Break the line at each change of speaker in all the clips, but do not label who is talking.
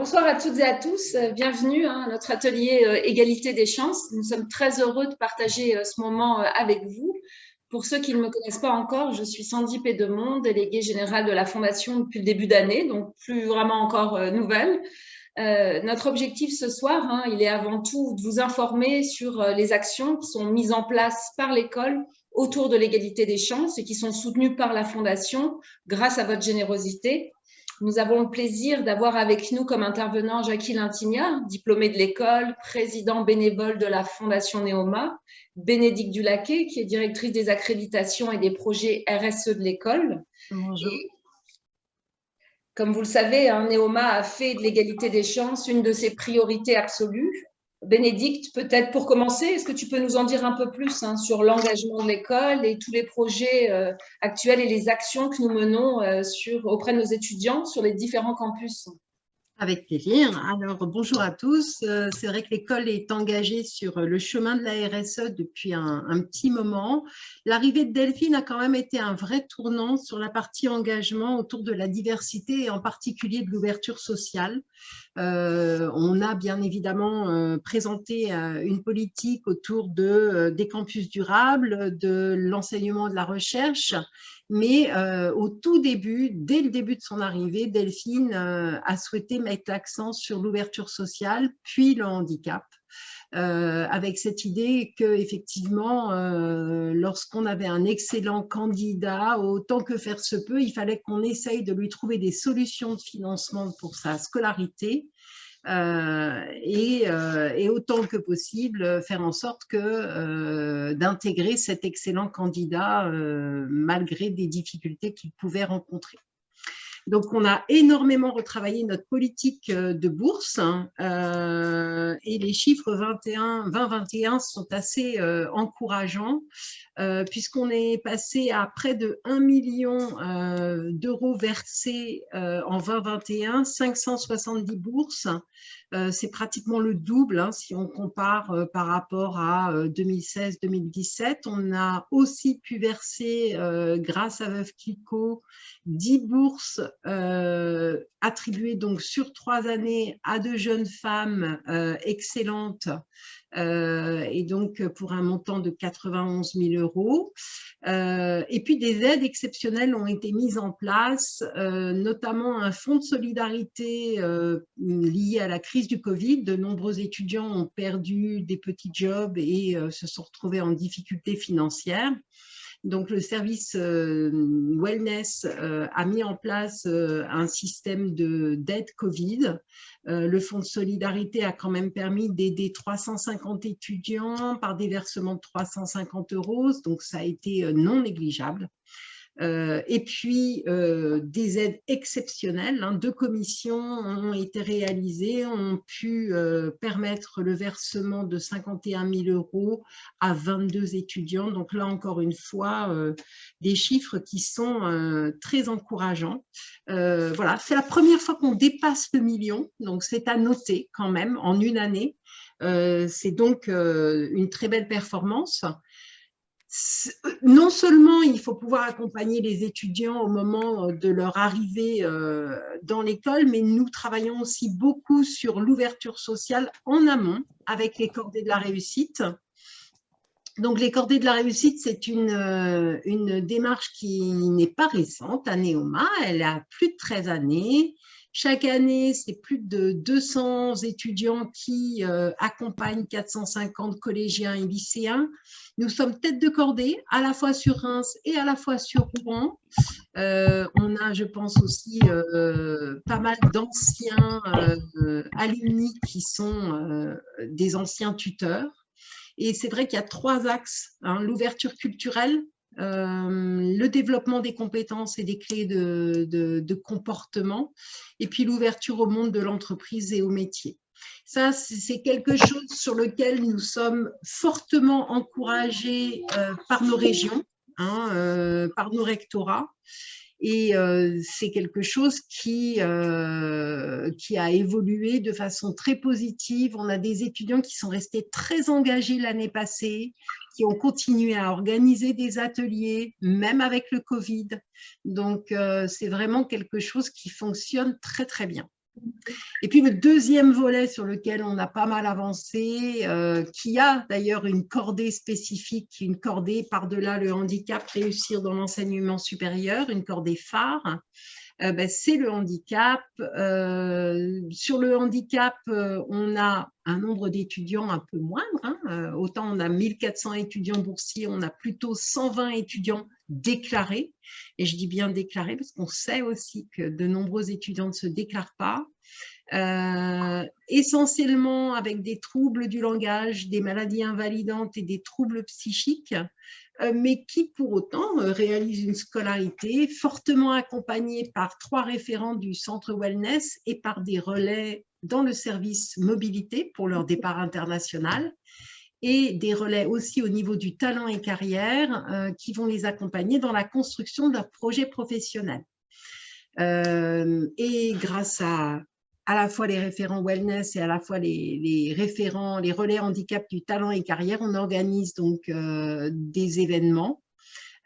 Bonsoir à toutes et à tous. Bienvenue à notre atelier Égalité des chances. Nous sommes très heureux de partager ce moment avec vous. Pour ceux qui ne me connaissent pas encore, je suis Sandy Pédemont, déléguée générale de la Fondation depuis le début d'année, donc plus vraiment encore nouvelle. Notre objectif ce soir, il est avant tout de vous informer sur les actions qui sont mises en place par l'école autour de l'égalité des chances et qui sont soutenues par la Fondation grâce à votre générosité. Nous avons le plaisir d'avoir avec nous comme intervenant Jackie Lintigna, diplômée de l'école, président bénévole de la Fondation Neoma, Bénédicte Dulaquet, qui est directrice des accréditations et des projets RSE de l'école.
Bonjour.
Et comme vous le savez, Neoma a fait de l'égalité des chances une de ses priorités absolues. Bénédicte, peut-être pour commencer, est-ce que tu peux nous en dire un peu plus sur l'engagement de l'école et tous les projets actuels et les actions que nous menons auprès de nos étudiants sur les différents campus?
Avec plaisir. Alors, bonjour à tous. C'est vrai que l'école est engagée sur le chemin de la RSE depuis un petit moment. L'arrivée de Delphine a quand même été un vrai tournant sur la partie engagement autour de la diversité et en particulier de l'ouverture sociale. On a bien évidemment présenté une politique autour des campus durables, de l'enseignement de la recherche, mais au tout début, dès le début de son arrivée, Delphine a souhaité mettre l'accent sur l'ouverture sociale, puis le handicap. Avec cette idée qu'effectivement, lorsqu'on avait un excellent candidat, autant que faire se peut, il fallait qu'on essaye de lui trouver des solutions de financement pour sa scolarité. Et autant que possible faire en sorte d'intégrer cet excellent candidat malgré des difficultés qu'il pouvait rencontrer. Donc, on a énormément retravaillé notre politique de bourse et les chiffres 2021 sont assez encourageants puisqu'on est passé à près de 1 million d'euros versés en 2021, 570 bourses. C'est pratiquement le double si on compare par rapport à 2016-2017. On a aussi pu verser, grâce à Veuve Clicquot, 10 bourses attribuées donc sur 3 années à de jeunes femmes excellentes et donc pour un montant de 91 000 euros. Et puis des aides exceptionnelles ont été mises en place, notamment un fonds de solidarité lié à la crise du Covid. De nombreux étudiants ont perdu des petits jobs et se sont retrouvés en difficulté financière. Donc, le service wellness a mis en place un système d'aide Covid. Le fonds de solidarité a quand même permis d'aider 350 étudiants par des versements de 350 euros. Donc, ça a été non négligeable. Et puis, des aides exceptionnelles. 2 commissions ont été réalisées, ont pu permettre le versement de 51 000 euros à 22 étudiants. Donc là, encore une fois, des chiffres qui sont très encourageants. Voilà, c'est la première fois qu'on dépasse le million, donc c'est à noter quand même en une année. C'est donc une très belle performance. Non seulement il faut pouvoir accompagner les étudiants au moment de leur arrivée dans l'école, mais nous travaillons aussi beaucoup sur l'ouverture sociale en amont avec les cordées de la réussite. Donc, les cordées de la réussite, c'est une démarche qui n'est pas récente à Neoma, elle a plus de 13 années. Chaque année, c'est plus de 200 étudiants qui accompagnent 450 collégiens et lycéens. Nous sommes tête de cordée, à la fois sur Reims et à la fois sur Rouen. On a, je pense aussi, pas mal d'anciens alumni qui sont des anciens tuteurs. Et c'est vrai qu'il y a 3 axes, l'ouverture culturelle, le développement des compétences et des clés de comportement, et puis l'ouverture au monde de l'entreprise et au métier. Ça, c'est quelque chose sur lequel nous sommes fortement encouragés par nos régions, par nos rectorats. Et c'est quelque chose qui a évolué de façon très positive. On a des étudiants qui sont restés très engagés l'année passée, qui ont continué à organiser des ateliers, même avec le Covid. Donc, c'est vraiment quelque chose qui fonctionne très, très bien. Et puis le deuxième volet sur lequel on a pas mal avancé, qui a d'ailleurs une cordée spécifique, une cordée par-delà le handicap, réussir dans l'enseignement supérieur, une cordée phare, c'est le handicap. Sur le handicap, on a un nombre d'étudiants un peu moindre, hein. Autant on a 1400 étudiants boursiers, on a plutôt 120 étudiants déclarés. Et je dis bien déclarés parce qu'on sait aussi que de nombreux étudiants ne se déclarent pas. Essentiellement avec des troubles du langage, des maladies invalidantes et des troubles psychiques, mais qui pour autant réalisent une scolarité fortement accompagnée par 3 référents du centre wellness et par des relais dans le service mobilité pour leur départ international, et des relais aussi au niveau du talent et carrière qui vont les accompagner dans la construction de leur projet professionnel. Et grâce à la fois les référents wellness et à la fois les référents, les relais handicap du talent et carrière, on organise donc des événements,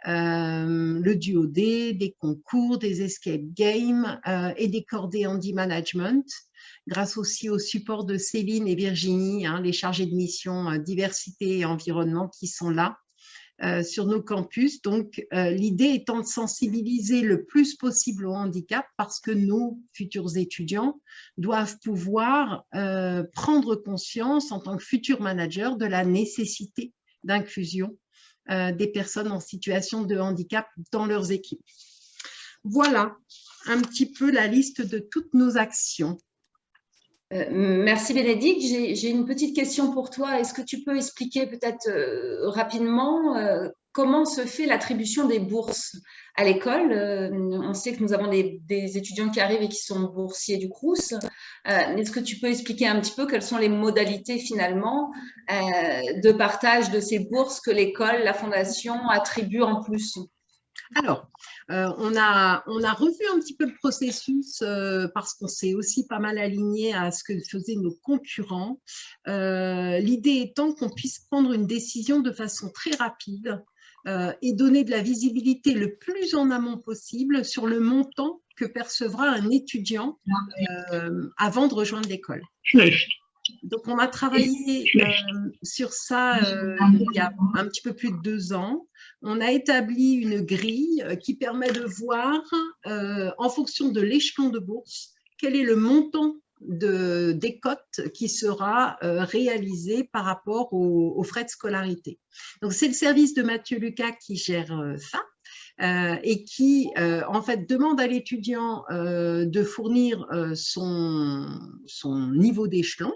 le duo D, des concours, des escape games et des cordées handi management, grâce aussi au support de Céline et Virginie, hein, les chargées de mission diversité et environnement qui sont là. Sur nos campus. Donc, l'idée étant de sensibiliser le plus possible au handicap parce que nos futurs étudiants doivent pouvoir prendre conscience en tant que futurs managers de la nécessité d'inclusion des personnes en situation de handicap dans leurs équipes. Voilà un petit peu la liste de toutes nos actions.
Merci Bénédicte. J'ai une petite question pour toi. Est-ce que tu peux expliquer peut-être rapidement comment se fait l'attribution des bourses à l'école? On sait que nous avons des étudiants qui arrivent et qui sont boursiers du Crous. Est-ce que tu peux expliquer un petit peu quelles sont les modalités finalement de partage de ces bourses que l'école, la fondation attribue en plus?
Alors, on a revu un petit peu le processus parce qu'on s'est aussi pas mal aligné à ce que faisaient nos concurrents. L'idée étant qu'on puisse prendre une décision de façon très rapide et donner de la visibilité le plus en amont possible sur le montant que percevra un étudiant avant de rejoindre l'école. Donc, on a travaillé sur ça il y a un petit peu plus de 2 ans. On a établi une grille qui permet de voir, en fonction de l'échelon de bourse, quel est le montant des cotes qui sera réalisé par rapport aux frais de scolarité. Donc, c'est le service de Mathieu Lucas qui gère ça. Et qui, en fait, demande à l'étudiant de fournir son niveau d'échelon.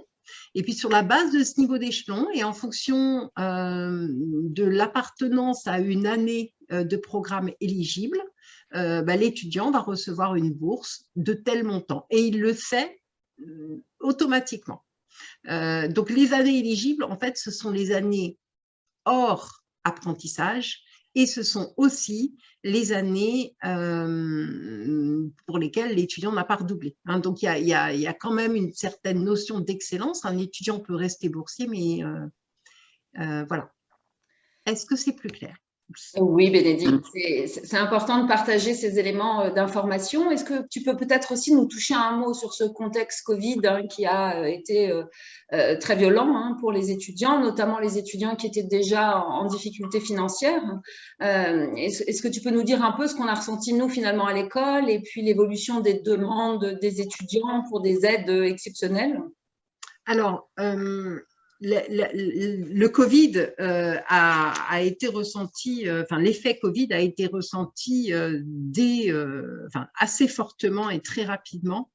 Et puis, sur la base de ce niveau d'échelon et en fonction de l'appartenance à une année de programme éligible, l'étudiant va recevoir une bourse de tel montant. Et il le sait automatiquement. Donc, les années éligibles, en fait, ce sont les années hors apprentissage et ce sont aussi les années pour lesquelles l'étudiant n'a pas redoublé. Hein, donc, il y a quand même une certaine notion d'excellence. Un étudiant peut rester boursier, mais voilà. Est-ce que c'est plus clair?
Oui, Bénédicte, c'est important de partager ces éléments d'information. Est-ce que tu peux peut-être aussi nous toucher un mot sur ce contexte Covid qui a été très violent pour les étudiants, notamment les étudiants qui étaient déjà en difficulté financière. Est-ce que tu peux nous dire un peu ce qu'on a ressenti nous finalement à l'école et puis l'évolution des demandes des étudiants pour des aides exceptionnelles?
Alors, le Covid a été ressenti, l'effet Covid a été ressenti assez fortement et très rapidement.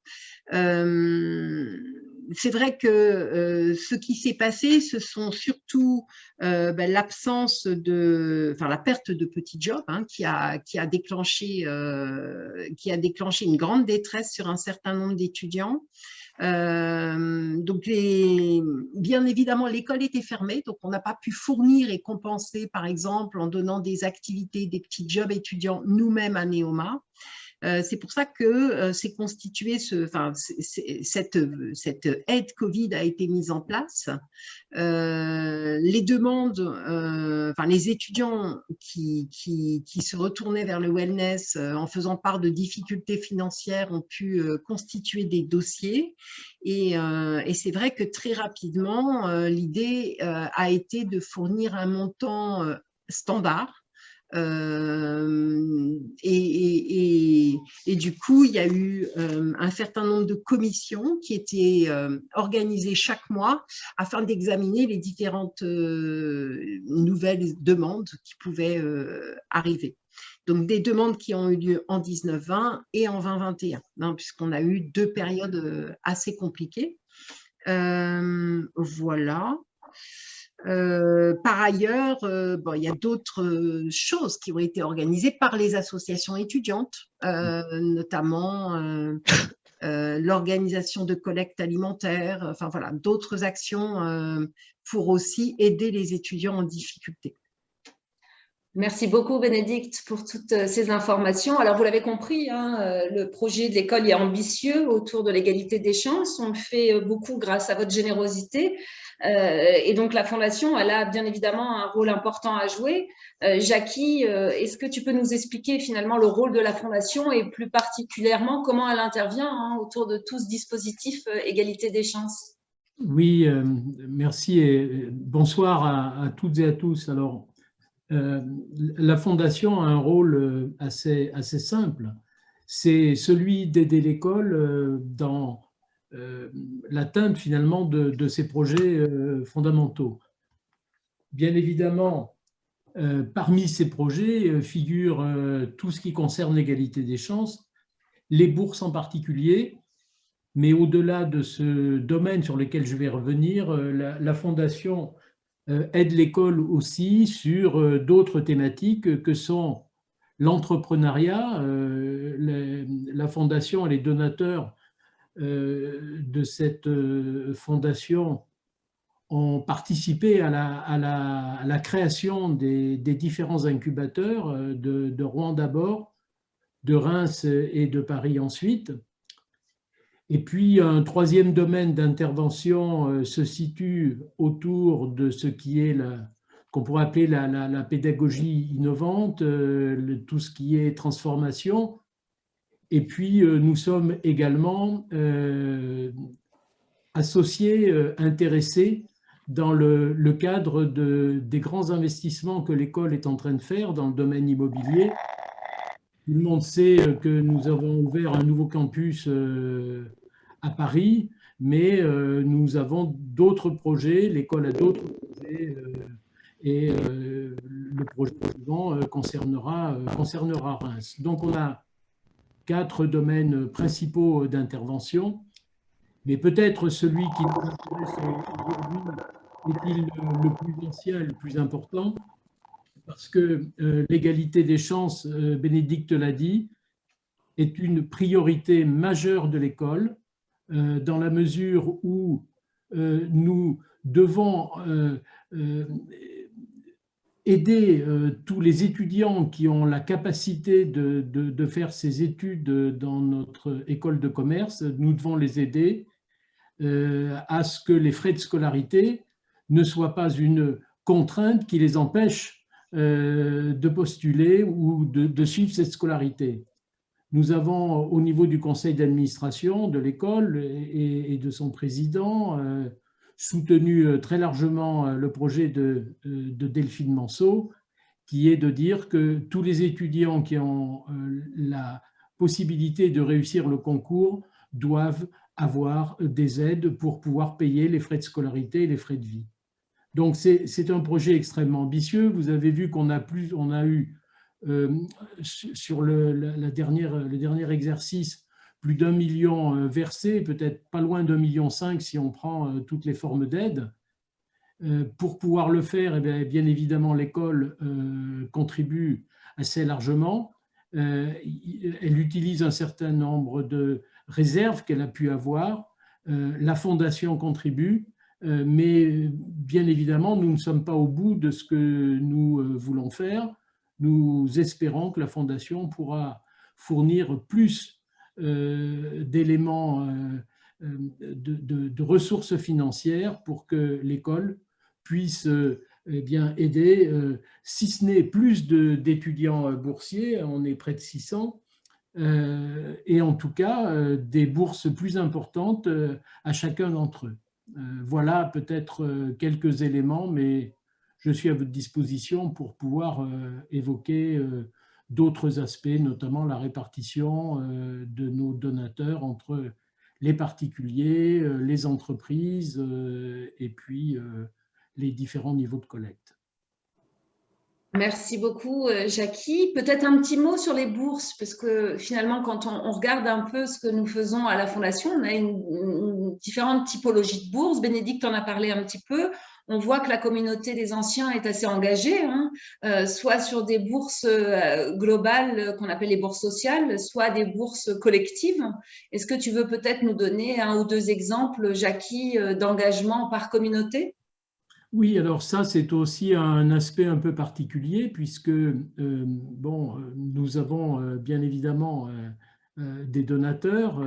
C'est vrai que ce qui s'est passé, ce sont surtout l'absence la perte de petits jobs qui a déclenché une grande détresse sur un certain nombre d'étudiants. Donc, bien évidemment, l'école était fermée, donc on n'a pas pu fournir et compenser, par exemple, en donnant des activités, des petits jobs étudiants nous-mêmes à Neoma. C'est pour ça que c'est constitué, cette aide Covid a été mise en place. Les demandes, les étudiants qui se retournaient vers le wellness en faisant part de difficultés financières ont pu constituer des dossiers. Et c'est vrai que très rapidement, l'idée a été de fournir un montant standard. Et du coup, il y a eu un certain nombre de commissions qui étaient organisées chaque mois afin d'examiner les différentes nouvelles demandes qui pouvaient arriver. Donc, des demandes qui ont eu lieu en 19-20 et en 20-21, hein, puisqu'on a eu 2 périodes assez compliquées. Voilà. Par ailleurs, il y a d'autres choses qui ont été organisées par les associations étudiantes, notamment l'organisation de collectes alimentaires, enfin voilà, d'autres actions pour aussi aider les étudiants en difficulté.
Merci beaucoup, Bénédicte, pour toutes ces informations. Alors, vous l'avez compris, hein, le projet de l'école est ambitieux autour de l'égalité des chances. On le fait beaucoup grâce à votre générosité. Et donc, la Fondation, elle a bien évidemment un rôle important à jouer. Jackie, est-ce que tu peux nous expliquer finalement le rôle de la Fondation et plus particulièrement comment elle intervient autour de tout ce dispositif égalité des chances?
Oui, merci et bonsoir à toutes et à tous. Alors, la Fondation a un rôle assez simple. C'est celui d'aider l'école dans l'atteinte finalement de ces projets fondamentaux. Bien évidemment, parmi ces projets figure tout ce qui concerne l'égalité des chances, les bourses en particulier, mais au-delà de ce domaine sur lequel je vais revenir, la Fondation aide l'école aussi sur d'autres thématiques que sont l'entrepreneuriat. La Fondation et les donateurs de cette fondation ont participé à la création des différents incubateurs de Rouen d'abord, de Reims et de Paris ensuite. Et puis, un troisième domaine d'intervention se situe autour de ce qui est qu'on pourrait appeler la pédagogie innovante, tout ce qui est transformation. Et puis, nous sommes également associés, intéressés dans le cadre des grands investissements que l'école est en train de faire dans le domaine immobilier. Tout le monde sait que nous avons ouvert un nouveau campus à Paris, mais nous avons d'autres projets, l'école a d'autres projets, et le projet suivant concernera Reims. Donc on a 4 domaines principaux d'intervention, mais peut-être celui qui nous intéresse aujourd'hui est-il le plus ancien et le plus important, parce que l'égalité des chances, Bénédicte l'a dit, est une priorité majeure de l'école, dans la mesure où nous devons aider tous les étudiants qui ont la capacité de faire ces études dans notre école de commerce. Nous devons les aider à ce que les frais de scolarité ne soient pas une contrainte qui les empêche de postuler ou de suivre cette scolarité. Nous avons, au niveau du conseil d'administration de l'école et de son président, soutenu très largement le projet de Delphine Manceau, qui est de dire que tous les étudiants qui ont la possibilité de réussir le concours doivent avoir des aides pour pouvoir payer les frais de scolarité et les frais de vie. Donc, c'est un projet extrêmement ambitieux. Vous avez vu qu'on a eu, sur le dernier exercice, plus d'1 million versé, peut-être pas loin d'1,5 million si on prend toutes les formes d'aide. Pour pouvoir le faire, eh bien évidemment, l'école contribue assez largement. Elle utilise un certain nombre de réserves qu'elle a pu avoir. La Fondation contribue. Mais bien évidemment, nous ne sommes pas au bout de ce que nous voulons faire. Nous espérons que la Fondation pourra fournir plus d'éléments, de ressources financières pour que l'école puisse eh bien, aider, si ce n'est plus d'étudiants boursiers, on est près de 600, et en tout cas des bourses plus importantes à chacun d'entre eux. Voilà peut-être quelques éléments, mais je suis à votre disposition pour pouvoir évoquer d'autres aspects, notamment la répartition de nos donateurs entre les particuliers, les entreprises et puis les différents niveaux de collecte.
Merci beaucoup, Jackie. Peut-être un petit mot sur les bourses, parce que finalement, quand on regarde un peu ce que nous faisons à la Fondation, on a une différente typologie de bourses. Bénédicte en a parlé un petit peu. On voit que la communauté des anciens est assez engagée, soit sur des bourses globales qu'on appelle les bourses sociales, soit des bourses collectives. Est-ce que tu veux peut-être nous donner un ou deux exemples, Jackie, d'engagement par communauté ?
Oui, alors ça, c'est aussi un aspect un peu particulier puisque bon, nous avons bien évidemment des donateurs.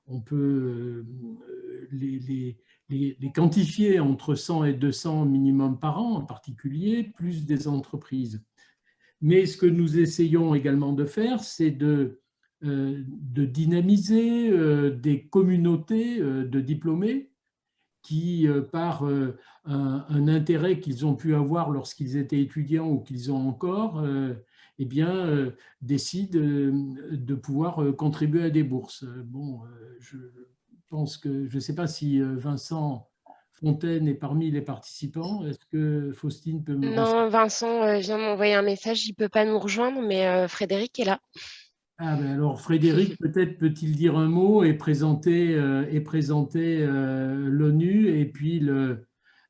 On peut les quantifier entre 100 et 200 minimum par an en particulier, plus des entreprises. Mais ce que nous essayons également de faire, c'est de dynamiser des communautés de diplômés qui, par un intérêt qu'ils ont pu avoir lorsqu'ils étaient étudiants ou qu'ils ont encore, eh bien, décident de pouvoir contribuer à des bourses. Bon, je pense que, je ne sais pas si Vincent Fontaine est parmi les participants. Est-ce que Faustine peut me renseigner?
Non, Vincent vient de m'envoyer un message, il ne peut pas nous rejoindre, mais Frédéric est là.
Ah ben alors Frédéric, peut-être peut-il dire un mot et présenter l'ONU et puis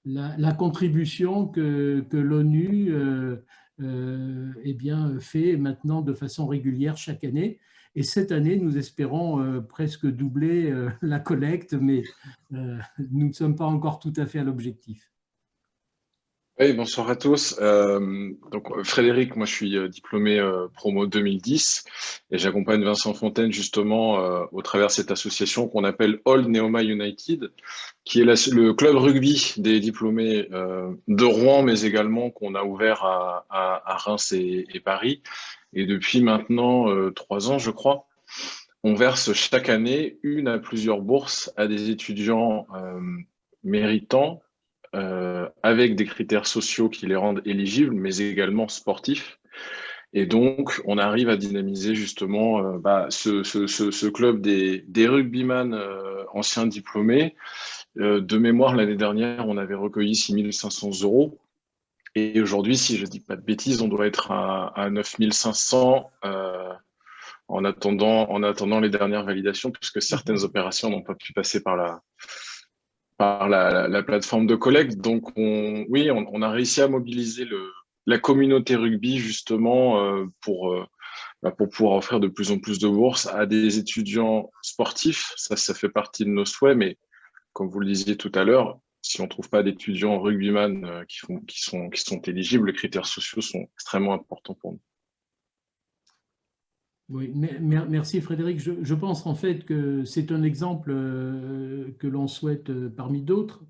la contribution que l'ONU eh bien, fait maintenant de façon régulière chaque année. Et cette année, nous espérons presque doubler la collecte, mais nous ne sommes pas encore tout à fait à l'objectif.
Oui, bonsoir à tous. Donc Frédéric, moi je suis diplômé promo 2010 et j'accompagne Vincent Fontaine justement au travers de cette association qu'on appelle Old Neoma United, qui est le club rugby des diplômés de Rouen, mais également qu'on a ouvert à Reims et Paris. Et depuis maintenant 3 ans, je crois, on verse chaque année une à plusieurs bourses à des étudiants méritants, avec des critères sociaux qui les rendent éligibles, mais également sportifs. Et donc, on arrive à dynamiser justement ce club des rugbyman anciens diplômés. De mémoire, l'année dernière, on avait recueilli 6 500 €. Et aujourd'hui, si je ne dis pas de bêtises, on doit être à 9 500 en attendant les dernières validations, puisque certaines opérations n'ont pas pu passer par la plateforme de collecte. Donc, on a réussi à mobiliser la communauté rugby justement pour pouvoir offrir de plus en plus de bourses à des étudiants sportifs. Ça fait partie de nos souhaits, mais comme vous le disiez tout à l'heure, si on ne trouve pas d'étudiants rugbyman qui sont éligibles, les critères sociaux sont extrêmement importants pour nous.
Oui, merci Frédéric. Je pense en fait que c'est un exemple que l'on souhaite parmi d'autres.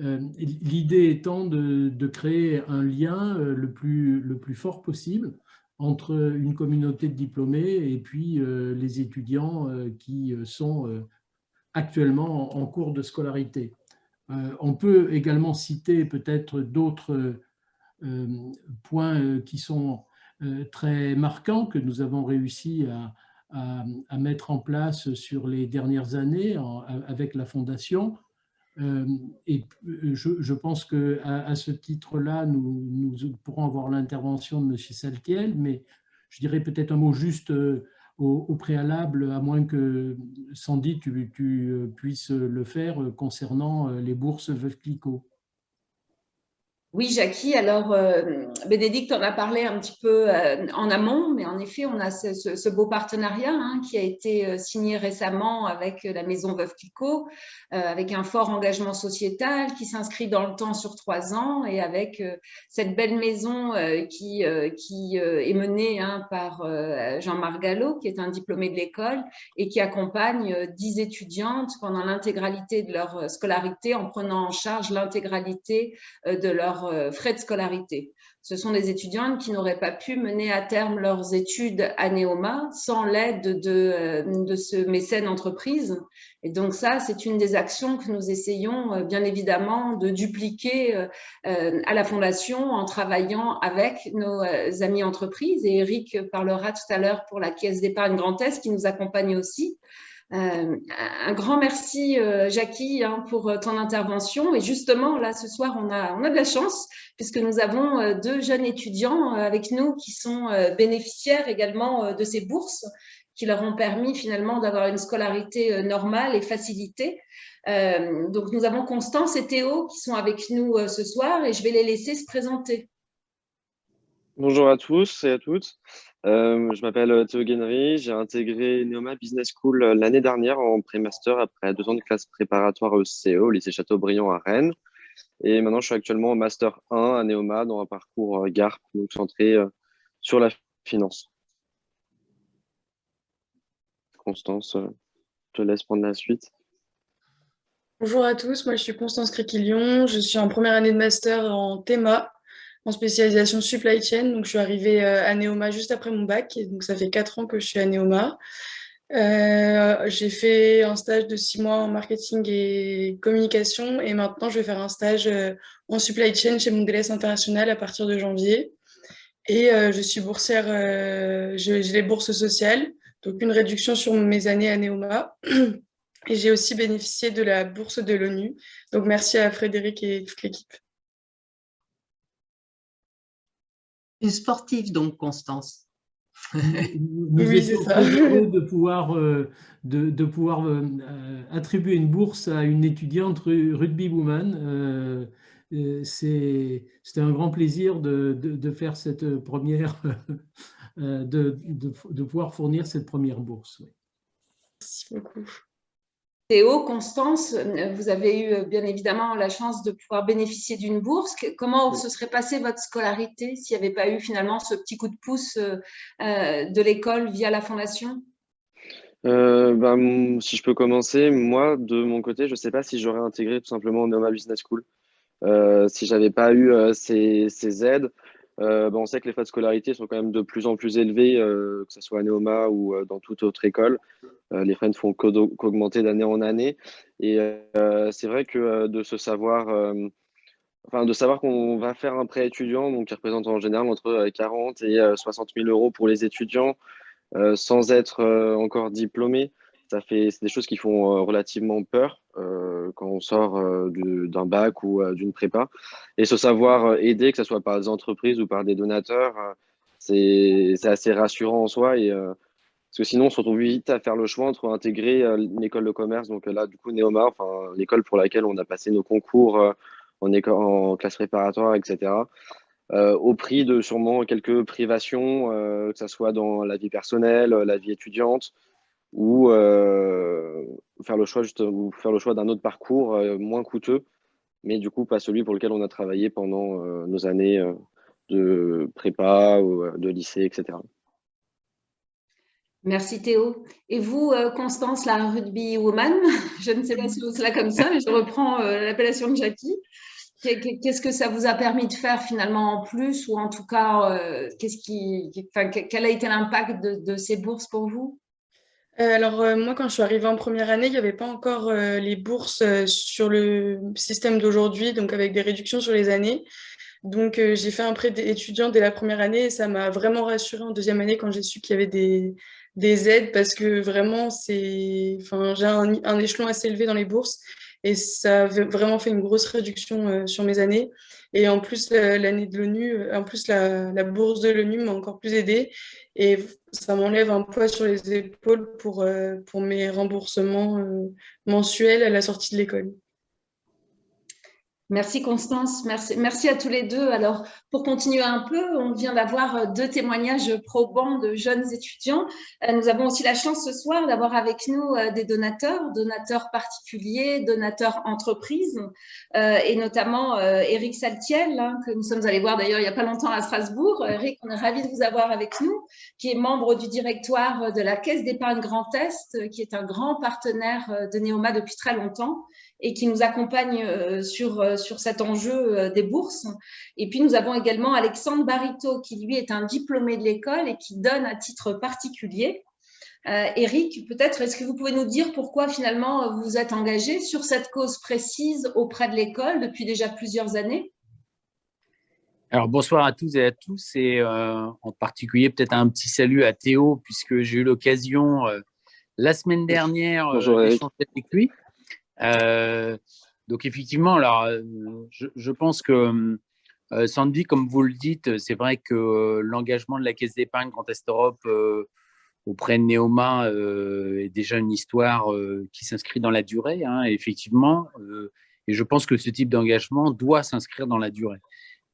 L'idée étant de créer un lien le plus fort possible entre une communauté de diplômés et puis les étudiants qui sont actuellement en cours de scolarité. On peut également citer peut-être d'autres points qui sont très marquants que nous avons réussi à mettre en place sur les dernières années avec la Fondation. Et je pense qu'à ce titre-là, nous pourrons avoir l'intervention de M. Saltiel, mais je dirais peut-être un mot juste au préalable, à moins que Sandy, tu puisses le faire concernant les bourses Veuve Clicquot.
Oui, Jackie, alors Bénédicte en a parlé un petit peu en amont, mais en effet, on a ce beau partenariat qui a été signé récemment avec la Maison Veuve Clicquot, avec un fort engagement sociétal qui s'inscrit dans le temps sur 3 ans et avec cette belle maison qui est menée par Jean-Marc Gallo, qui est un diplômé de l'école et qui accompagne 10 étudiantes pendant l'intégralité de leur scolarité en prenant en charge l'intégralité de leurs frais de scolarité. Ce sont des étudiantes qui n'auraient pas pu mener à terme leurs études à Neoma sans l'aide de ce mécène entreprise. Et donc ça, c'est une des actions que nous essayons bien évidemment de dupliquer à la Fondation en travaillant avec nos amis entreprises. Et Eric parlera tout à l'heure pour la Caisse d'épargne Grand Est qui nous accompagne aussi. Un grand merci, Jackie, pour ton intervention. Et justement, là, ce soir, on a de la chance puisque nous avons 2 jeunes étudiants avec nous qui sont bénéficiaires également de ces bourses qui leur ont permis finalement d'avoir une scolarité normale et facilitée. Donc, nous avons Constance et Théo qui sont avec nous ce soir et je vais les laisser se présenter.
Bonjour à tous et à toutes. Je m'appelle Théo Guenry, j'ai intégré Neoma Business School l'année dernière en pré-master après 2 ans de classe préparatoire ECE au lycée Chateaubriand à Rennes. Et maintenant, je suis actuellement en master 1 à Neoma dans un parcours GARP, donc centré sur la finance. Constance, je te laisse prendre la suite.
Bonjour à tous, moi je suis Constance Créquillion, je suis en première année de master en TEMA, en spécialisation supply chain. Donc je suis arrivée à Neoma juste après mon bac, et donc ça fait 4 ans que je suis à Neoma. J'ai fait un stage de 6 mois en marketing et communication, et maintenant je vais faire un stage en supply chain chez Mondelez International à partir de janvier. Et je suis boursière, j'ai les bourses sociales, donc une réduction sur mes années à Neoma. Et j'ai aussi bénéficié de la bourse de l'ONU. Donc merci à Frédéric et toute l'équipe.
Une sportive donc, Constance.
Nous
Oui,
étions
c'est ça.
très heureux de pouvoir attribuer une bourse à une étudiante rugbywoman. C'était un grand plaisir de faire cette première, de pouvoir fournir cette première bourse. Oui.
Merci beaucoup.
Théo, Constance, vous avez eu bien évidemment la chance de pouvoir bénéficier d'une bourse. Comment se serait passée votre scolarité s'il n'y avait pas eu finalement ce petit coup de pouce de l'école via la Fondation?
Si je peux commencer, moi, de mon côté, je ne sais pas si j'aurais intégré tout simplement Neoma Business School. Si j'avais pas eu ces aides, on sait que les frais de scolarité sont quand même de plus en plus élevés, que ce soit à Neoma ou dans toute autre école. Les frais ne font qu'augmenter d'année en année. Et c'est vrai que de savoir qu'on va faire un prêt étudiant, donc qui représente en général entre 40 et 60 000 euros pour les étudiants, sans être encore diplômé, c'est des choses qui font relativement peur quand on sort d'un bac ou d'une prépa. Et se savoir aider, que ce soit par des entreprises ou par des donateurs, c'est assez rassurant en soi. Et parce que sinon, on se retrouve vite à faire le choix entre intégrer une école de commerce, donc là, du coup, Neoma, enfin, l'école pour laquelle on a passé nos concours en classe préparatoire, etc., au prix de sûrement quelques privations, que ce soit dans la vie personnelle, la vie étudiante, ou faire le choix d'un autre parcours moins coûteux, mais du coup, pas celui pour lequel on a travaillé pendant nos années de prépa ou de lycée, etc.
Merci Théo. Et vous, Constance, la rugby woman, je ne sais pas si vous êtes là comme ça, mais je reprends l'appellation de Jackie. Qu'est-ce que ça vous a permis de faire finalement en plus, ou en tout cas, quel a été l'impact de ces bourses pour vous?
Moi, quand je suis arrivée en première année, il n'y avait pas encore les bourses sur le système d'aujourd'hui, donc avec des réductions sur les années. Donc, j'ai fait un prêt étudiant dès la première année, et ça m'a vraiment rassurée en deuxième année quand j'ai su qu'il y avait des aides, parce que vraiment, j'ai un échelon assez élevé dans les bourses, et ça a vraiment fait une grosse réduction sur mes années. Et en plus, l'année de l'ONU, en plus, la bourse de l'ONU m'a encore plus aidée, et ça m'enlève un poids sur les épaules pour mes remboursements mensuels à la sortie de l'école.
Merci Constance, merci à tous les deux. Alors, pour continuer un peu, on vient d'avoir 2 témoignages probants de jeunes étudiants. Nous avons aussi la chance ce soir d'avoir avec nous des donateurs particuliers, donateurs entreprises, et notamment Eric Saltiel, hein, que nous sommes allés voir d'ailleurs il n'y a pas longtemps à Strasbourg. Eric, on est ravis de vous avoir avec nous, qui est membre du directoire de la Caisse d'épargne Grand Est, qui est un grand partenaire de Neoma depuis très longtemps, et qui nous accompagne sur cet enjeu des bourses. Et puis, nous avons également Alexandre Barito, qui lui est un diplômé de l'école et qui donne à titre particulier. Eric, peut-être, est-ce que vous pouvez nous dire pourquoi finalement vous êtes engagé sur cette cause précise auprès de l'école depuis déjà plusieurs années?
Alors, bonsoir à tous et à tous, et en particulier peut-être un petit salut à Théo, puisque j'ai eu l'occasion la semaine dernière d'échanger avec lui. Donc effectivement, alors je pense que Sandy, comme vous le dites, c'est vrai que l'engagement de la Caisse d'épargne Grand Est Europe auprès de Neoma est déjà une histoire qui s'inscrit dans la durée, hein, effectivement, et je pense que ce type d'engagement doit s'inscrire dans la durée.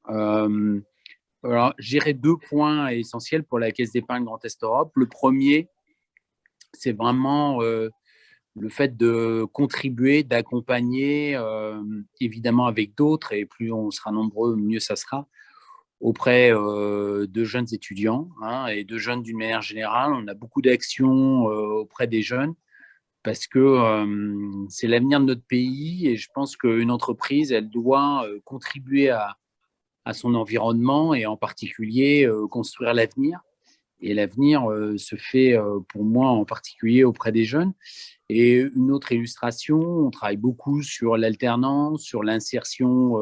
Alors, j'irai 2 points essentiels pour la Caisse d'épargne Grand Est Europe. Le premier, c'est vraiment le fait de contribuer, d'accompagner, évidemment avec d'autres, et plus on sera nombreux, mieux ça sera, auprès de jeunes étudiants, hein, et de jeunes d'une manière générale. On a beaucoup d'actions auprès des jeunes parce que c'est l'avenir de notre pays, et je pense qu'une entreprise, elle doit contribuer à son environnement, et en particulier construire l'avenir. Et l'avenir se fait pour moi en particulier auprès des jeunes. Et une autre illustration, on travaille beaucoup sur l'alternance, sur l'insertion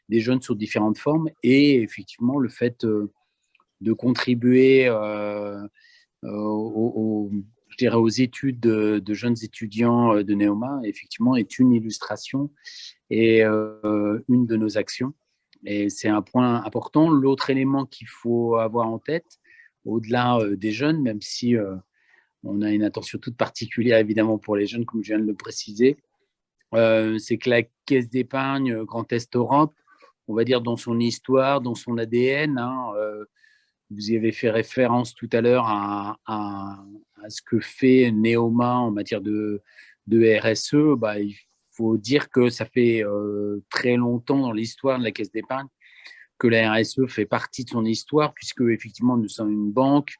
des jeunes sous différentes formes, et effectivement le fait de contribuer je dirais aux études de jeunes étudiants de Neoma, effectivement, est une illustration et une de nos actions. Et c'est un point important. L'autre élément qu'il faut avoir en tête, au-delà des jeunes, même si on a une attention toute particulière évidemment pour les jeunes, comme je viens de le préciser, c'est que la Caisse d'épargne Grand Est Europe, on va dire dans son histoire, dans son ADN, hein, vous y avez fait référence tout à l'heure à ce que fait Neoma en matière de RSE. Bah, il faut dire que ça fait très longtemps dans l'histoire de la Caisse d'épargne que la RSE fait partie de son histoire, puisque effectivement nous sommes une banque,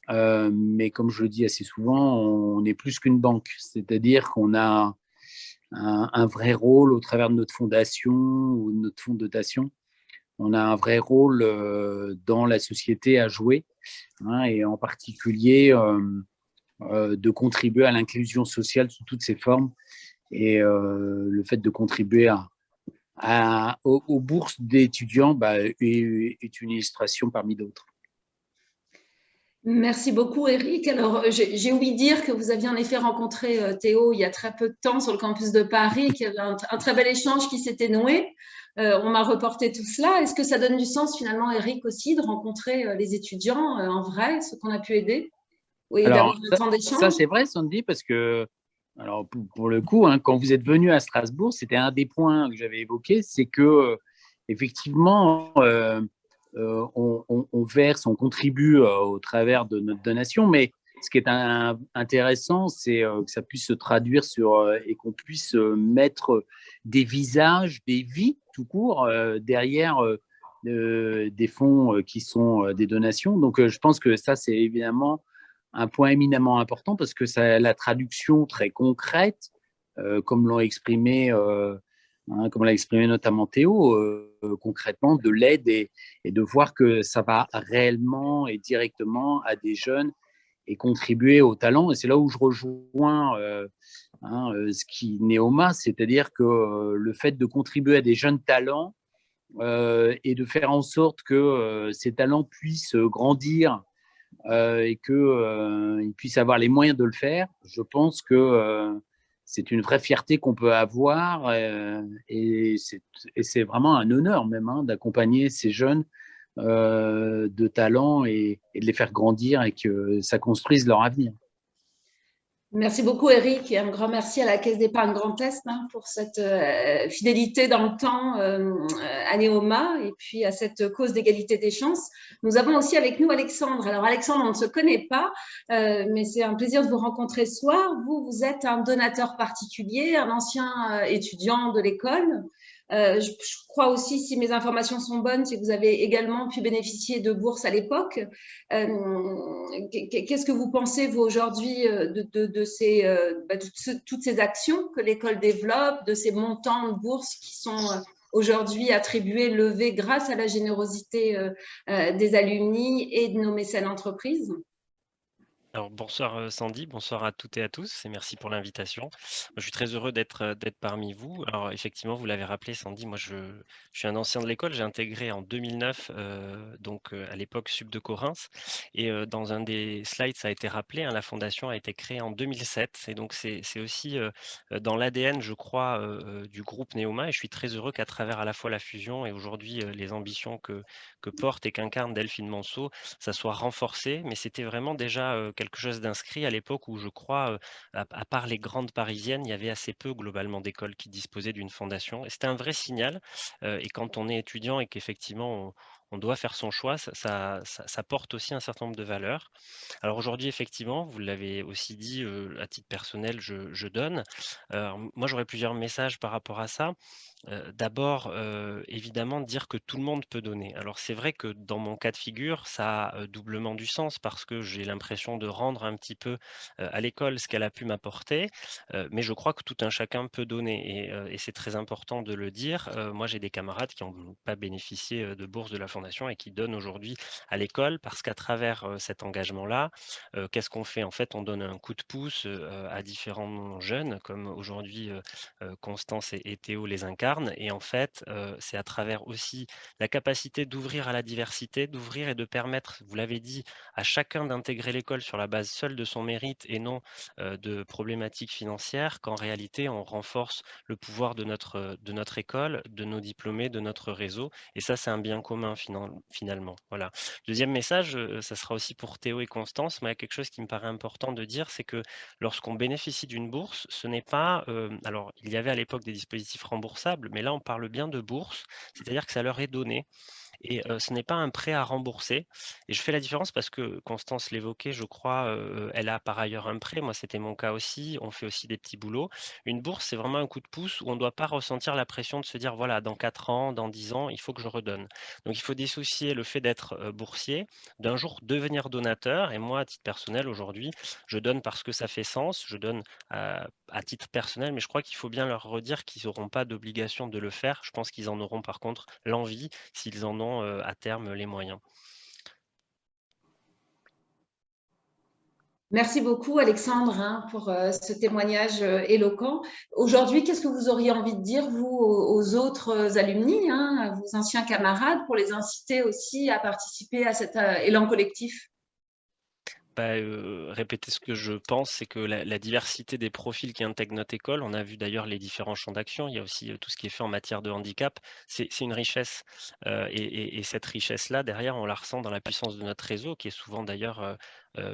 mais comme je le dis assez souvent, on est plus qu'une banque, c'est-à-dire qu'on a un vrai rôle au travers de notre fondation ou de notre fonds de dotation. On a un vrai rôle dans la société à jouer, hein, et en particulier de contribuer à l'inclusion sociale sous toutes ses formes, et le fait de contribuer aux bourses d'étudiants est une illustration parmi d'autres.
Merci beaucoup, Eric. Alors, j'ai oublié de dire que vous aviez en effet rencontré Théo il y a très peu de temps sur le campus de Paris, qu'il y avait un très bel échange qui s'était noué. On m'a reporté tout cela. Est-ce que ça donne du sens finalement, Eric, aussi, de rencontrer les étudiants en vrai, ceux qu'on a pu aider? Oui,
alors,
un temps d'échange.
Ça c'est vrai, Sandy, parce que alors, pour le coup, hein, quand vous êtes venu à Strasbourg, c'était un des points que j'avais évoqués, c'est que effectivement, on verse, on contribue au travers de notre donation, mais ce qui est intéressant, c'est que ça puisse se traduire et qu'on puisse mettre des visages, des vies tout court derrière des fonds qui sont des donations. Donc, je pense que ça, c'est évidemment un point éminemment important, parce que la traduction très concrète, comme l'ont exprimé comme l'a exprimé notamment Théo, concrètement de l'aide, et de voir que ça va réellement et directement à des jeunes et contribuer au talent. Et c'est là où je rejoins ce qui Neoma, c'est-à-dire que le fait de contribuer à des jeunes talents et de faire en sorte que ces talents puissent grandir et qu'ils puissent avoir les moyens de le faire, je pense que c'est une vraie fierté qu'on peut avoir, et c'est vraiment un honneur même, hein, d'accompagner ces jeunes de talent et de les faire grandir et que ça construise leur avenir.
Merci beaucoup, Eric, et un grand merci à la Caisse d'épargne Grand Est pour cette fidélité dans le temps à Neoma et puis à cette cause d'égalité des chances. Nous avons aussi avec nous Alexandre. Alors, Alexandre, on ne se connaît pas, mais c'est un plaisir de vous rencontrer ce soir. Vous êtes un donateur particulier, un ancien étudiant de l'école. Je crois aussi, si mes informations sont bonnes, c'est que vous avez également pu bénéficier de bourses à l'époque. Qu'est-ce que vous pensez, vous, aujourd'hui, de toutes ces actions que l'école développe, de ces montants de bourses qui sont aujourd'hui attribués, levés grâce à la générosité des alumni et de nos mécènes entreprises?
Alors, bonsoir Sandy, bonsoir à toutes et à tous et merci pour l'invitation. Je suis très heureux d'être parmi vous. Alors effectivement, vous l'avez rappelé Sandy, moi je suis un ancien de l'école, j'ai intégré en 2009, à l'époque Sup de Corinth et dans un des slides ça a été rappelé, hein, la fondation a été créée en 2007 et donc c'est aussi dans l'ADN je crois du groupe Neoma et je suis très heureux qu'à travers à la fois la fusion et aujourd'hui les ambitions que porte et qu'incarne Delphine Manceau, ça soit renforcé, mais c'était vraiment déjà quelque chose d'inscrit à l'époque où je crois, à part les grandes parisiennes, il y avait assez peu globalement d'écoles qui disposaient d'une fondation. Et c'était un vrai signal. Et quand on est étudiant et qu'effectivement on doit faire son choix, ça porte aussi un certain nombre de valeurs. Alors aujourd'hui, effectivement, vous l'avez aussi dit, à titre personnel, je donne. Moi, j'aurais plusieurs messages par rapport à ça. D'abord, évidemment, dire que tout le monde peut donner. Alors c'est vrai que dans mon cas de figure, ça a doublement du sens parce que j'ai l'impression de rendre un petit peu à l'école ce qu'elle a pu m'apporter, mais je crois que tout un chacun peut donner et c'est très important de le dire. Moi, j'ai des camarades qui n'ont pas bénéficié de bourse de la Fondation et qui donnent aujourd'hui à l'école parce qu'à travers cet engagement-là, qu'est-ce qu'on fait? En fait, on donne un coup de pouce à différents jeunes comme aujourd'hui Constance et Théo les incarnent. Et en fait, c'est à travers aussi la capacité d'ouvrir à la diversité, d'ouvrir et de permettre, vous l'avez dit, à chacun d'intégrer l'école sur la base seule de son mérite et non de problématiques financières, qu'en réalité, on renforce le pouvoir de notre école, de nos diplômés, de notre réseau. Et ça, c'est un bien commun finalement. Voilà. Deuxième message, ça sera aussi pour Théo et Constance. Mais il y a quelque chose qui me paraît important de dire, c'est que lorsqu'on bénéficie d'une bourse, ce n'est pas, alors il y avait à l'époque des dispositifs remboursables, mais là on parle bien de bourse, c'est-à-dire que ça leur est donné. Et ce n'est pas un prêt à rembourser. Et je fais la différence parce que Constance l'évoquait, je crois, elle a par ailleurs un prêt. Moi, c'était mon cas aussi. On fait aussi des petits boulots. Une bourse, c'est vraiment un coup de pouce où on ne doit pas ressentir la pression de se dire, voilà, dans 4 ans, dans 10 ans, il faut que je redonne. Donc, il faut dissocier le fait d'être boursier, d'un jour devenir donateur. Et moi, à titre personnel, aujourd'hui, je donne parce que ça fait sens. Je donne à titre personnel, mais je crois qu'il faut bien leur redire qu'ils n'auront pas d'obligation de le faire. Je pense qu'ils en auront par contre l'envie s'ils en ont à terme les moyens.
Merci beaucoup, Alexandre, pour ce témoignage éloquent. Aujourd'hui, qu'est-ce que vous auriez envie de dire, vous, aux autres alumni, à vos anciens camarades, pour les inciter aussi à participer à cet élan collectif?
Répéter ce que je pense, c'est que la diversité des profils qui intègrent notre école, on a vu d'ailleurs les différents champs d'action, il y a aussi tout ce qui est fait en matière de handicap, c'est une richesse. Et cette richesse-là, derrière, on la ressent dans la puissance de notre réseau, qui est souvent d'ailleurs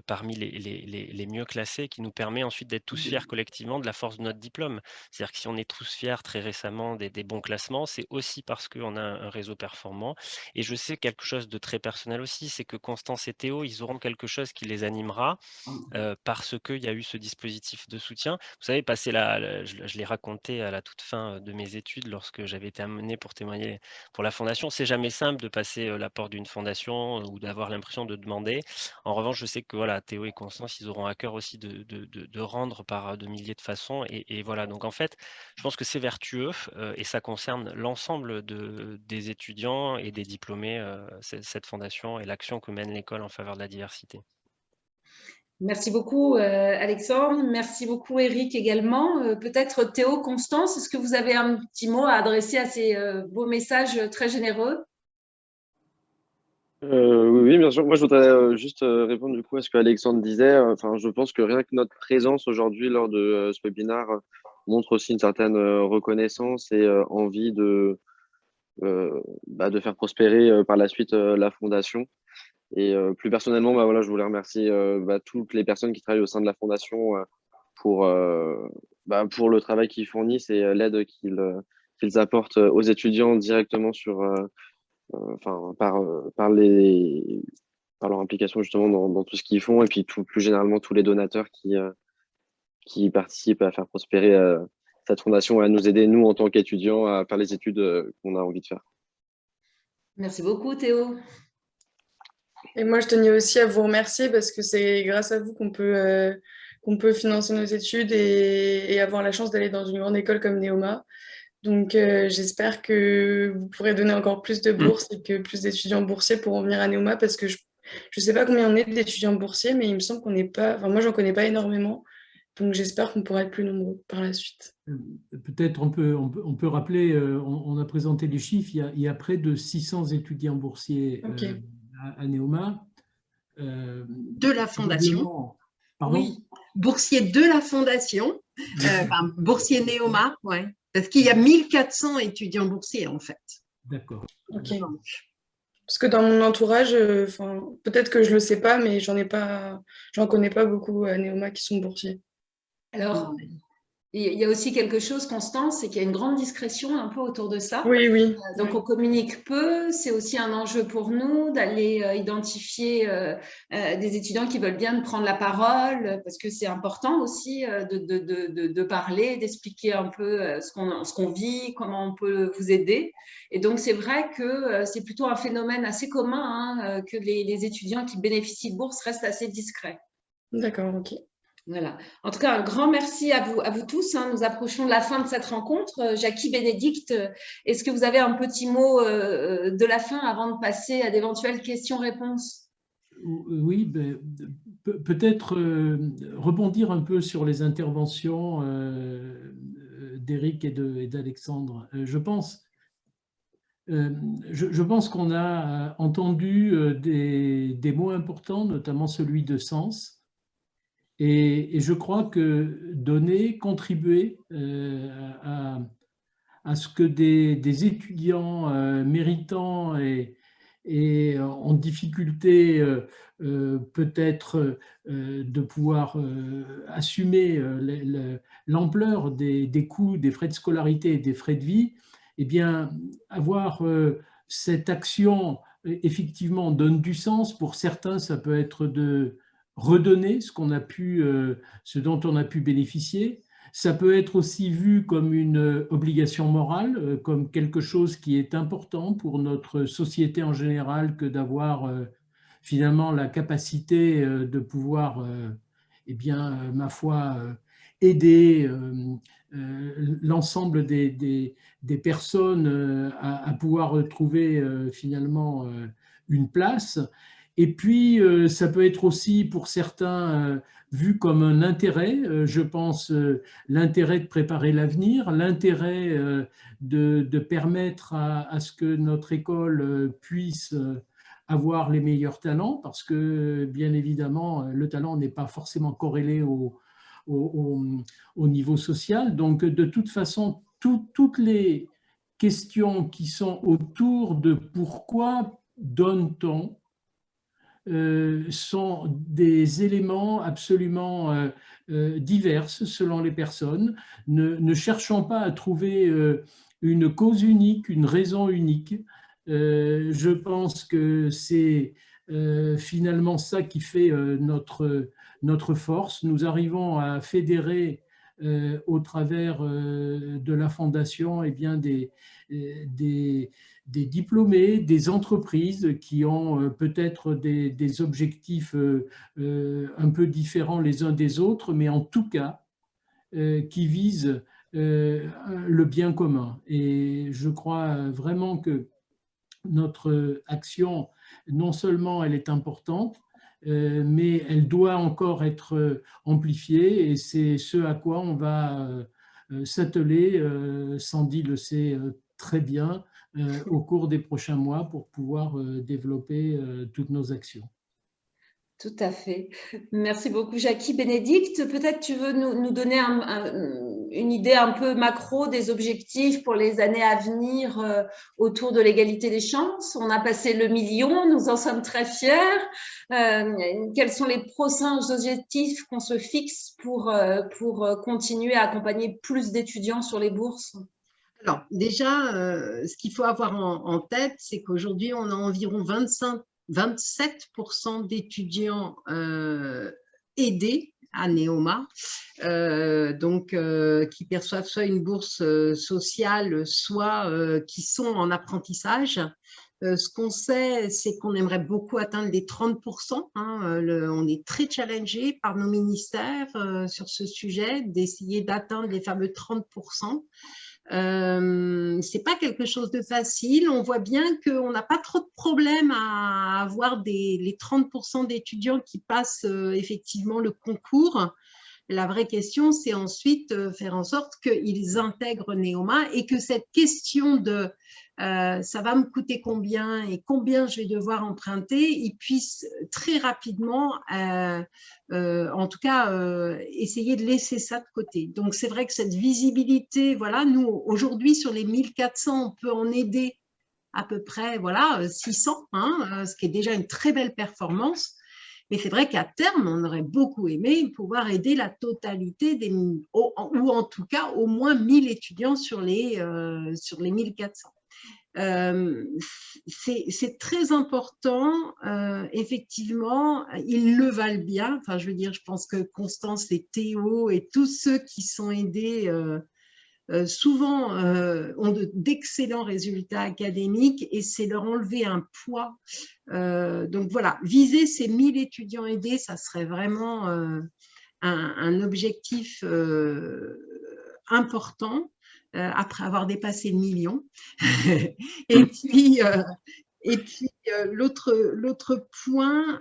parmi les mieux classés, qui nous permet ensuite d'être tous fiers collectivement de la force de notre diplôme. C'est-à-dire que si on est tous fiers très récemment des bons classements, c'est aussi parce qu'on a un réseau performant. Et je sais quelque chose de très personnel aussi, c'est que Constance et Théo, ils auront quelque chose qui les animera parce qu'il y a eu ce dispositif de soutien. Vous savez, je l'ai raconté à la toute fin de mes études lorsque j'avais été amené pour témoigner pour la fondation. C'est jamais simple de passer la porte d'une fondation ou d'avoir l'impression de demander. En revanche, je sais que voilà, Théo et Constance, ils auront à cœur aussi de rendre par de milliers de façons. Et voilà, donc en fait, je pense que c'est vertueux et ça concerne l'ensemble des étudiants et des diplômés, cette fondation et l'action que mène l'école en faveur de la diversité.
Merci beaucoup, Alexandre. Merci beaucoup, Eric, également. Peut-être Théo, Constance, est-ce que vous avez un petit mot à adresser à ces beaux messages très généreux?
Oui, bien sûr. Moi, je voudrais juste répondre du coup à ce que Alexandre disait. Enfin, je pense que rien que notre présence aujourd'hui lors de ce webinaire montre aussi une certaine reconnaissance et envie de faire prospérer par la suite la fondation. Et plus personnellement, voilà, je voulais remercier toutes les personnes qui travaillent au sein de la fondation pour le travail qu'ils fournissent et l'aide qu'ils apportent aux étudiants directement par leur implication justement dans tout ce qu'ils font, et puis plus généralement tous les donateurs qui participent à faire prospérer cette fondation et à nous aider, nous, en tant qu'étudiants, à faire les études qu'on a envie de faire.
Merci beaucoup, Théo.
Et moi, je tenais aussi à vous remercier parce que c'est grâce à vous qu'on peut financer nos études et avoir la chance d'aller dans une grande école comme Neoma. Donc, j'espère que vous pourrez donner encore plus de bourses et que plus d'étudiants boursiers pourront venir à Neoma, parce que je ne sais pas combien on est d'étudiants boursiers, mais il me semble qu'on n'est pas… Enfin, moi, j'en connais pas énormément. Donc, j'espère qu'on pourra être plus nombreux par la suite.
Peut-être on peut rappeler, on a présenté les chiffres, il y a près de 600 étudiants boursiers à Neoma.
De la fondation.
Pardon?
Oui, boursiers de la fondation, boursiers Neoma, ouais. Parce qu'il y a 1400 étudiants boursiers, en fait.
D'accord.
Ok. Parce que dans mon entourage, peut-être que je ne le sais pas, mais j'en connais pas beaucoup à Neoma qui sont boursiers.
Alors, il y a aussi quelque chose, Constance, c'est qu'il y a une grande discrétion un peu autour de ça.
Oui.
Donc, on communique peu. C'est aussi un enjeu pour nous d'aller identifier des étudiants qui veulent bien prendre la parole, parce que c'est important aussi de parler, d'expliquer un peu ce qu'on vit, comment on peut vous aider. Et donc, c'est vrai que c'est plutôt un phénomène assez commun, que les étudiants qui bénéficient de bourses restent assez discrets.
D'accord, ok.
Voilà. En tout cas, un grand merci à vous tous. Nous approchons de la fin de cette rencontre. Jackie, Bénédicte, est-ce que vous avez un petit mot de la fin avant de passer à d'éventuelles questions-réponses?
Oui, peut-être rebondir un peu sur les interventions d'Éric et d'Alexandre. Je pense qu'on a entendu des mots importants, notamment celui de sens. Et je crois que donner, contribuer à ce que des étudiants méritants et en difficulté peut-être de pouvoir assumer l'ampleur des coûts, des frais de scolarité et des frais de vie, eh bien, avoir cette action, effectivement, donne du sens. Pour certains, ça peut être de redonner ce dont on a pu bénéficier. Ça peut être aussi vu comme une obligation morale, comme quelque chose qui est important pour notre société en général, que d'avoir finalement la capacité de pouvoir, ma foi, aider l'ensemble des personnes à pouvoir trouver finalement une place. Et puis, ça peut être aussi pour certains vu comme un intérêt, je pense, l'intérêt de préparer l'avenir, l'intérêt de permettre à ce que notre école puisse avoir les meilleurs talents, parce que, bien évidemment, le talent n'est pas forcément corrélé au niveau social. Donc, de toute façon, toutes les questions qui sont autour de pourquoi donne-t-on sont des éléments absolument divers selon les personnes. Ne cherchons pas à trouver une cause unique, une raison unique. Je pense que c'est finalement ça qui fait notre force. Nous arrivons à fédérer au travers de la Fondation des diplômés, des entreprises qui ont peut-être des objectifs un peu différents les uns des autres, mais en tout cas qui visent le bien commun. Et je crois vraiment que notre action, non seulement elle est importante, mais elle doit encore être amplifiée, et c'est ce à quoi on va s'atteler, Sandy le sait très bien, au cours des prochains mois pour pouvoir développer toutes nos actions.
Tout à fait. Merci beaucoup, Jackie. Bénédicte, peut-être tu veux nous donner une idée un peu macro des objectifs pour les années à venir autour de l'égalité des chances. On a passé le million, nous en sommes très fiers. Quels sont les prochains objectifs qu'on se fixe pour continuer à accompagner plus d'étudiants sur les bourses?
Alors, déjà, ce qu'il faut avoir en tête, c'est qu'aujourd'hui, on a environ 27% d'étudiants aidés à Neoma, qui perçoivent soit une bourse sociale, soit qui sont en apprentissage. Ce qu'on sait, c'est qu'on aimerait beaucoup atteindre les 30%. On est très challengé par nos ministères sur ce sujet, d'essayer d'atteindre les fameux 30%. C'est pas quelque chose de facile. On voit bien qu'on n'a pas trop de problèmes à avoir les 30% d'étudiants qui passent effectivement le concours. La vraie question, c'est ensuite faire en sorte qu'ils intègrent Neoma et que cette question de ça va me coûter combien et combien je vais devoir emprunter, ils puissent très rapidement, en tout cas, essayer de laisser ça de côté. Donc, c'est vrai que cette visibilité, voilà, nous, aujourd'hui, sur les 1400, on peut en aider à peu près, voilà, 600, ce qui est déjà une très belle performance. Mais c'est vrai qu'à terme, on aurait beaucoup aimé pouvoir aider la totalité ou en tout cas au moins 1000 étudiants sur les 1400. C'est très important, effectivement, ils le valent bien. Enfin, je veux dire, je pense que Constance et Théo et tous ceux qui sont aidés souvent ont d'excellents résultats académiques et c'est leur enlever un poids. Donc voilà, viser ces 1000 étudiants aidés, ça serait vraiment un objectif important après avoir dépassé le million. Et puis l'autre point,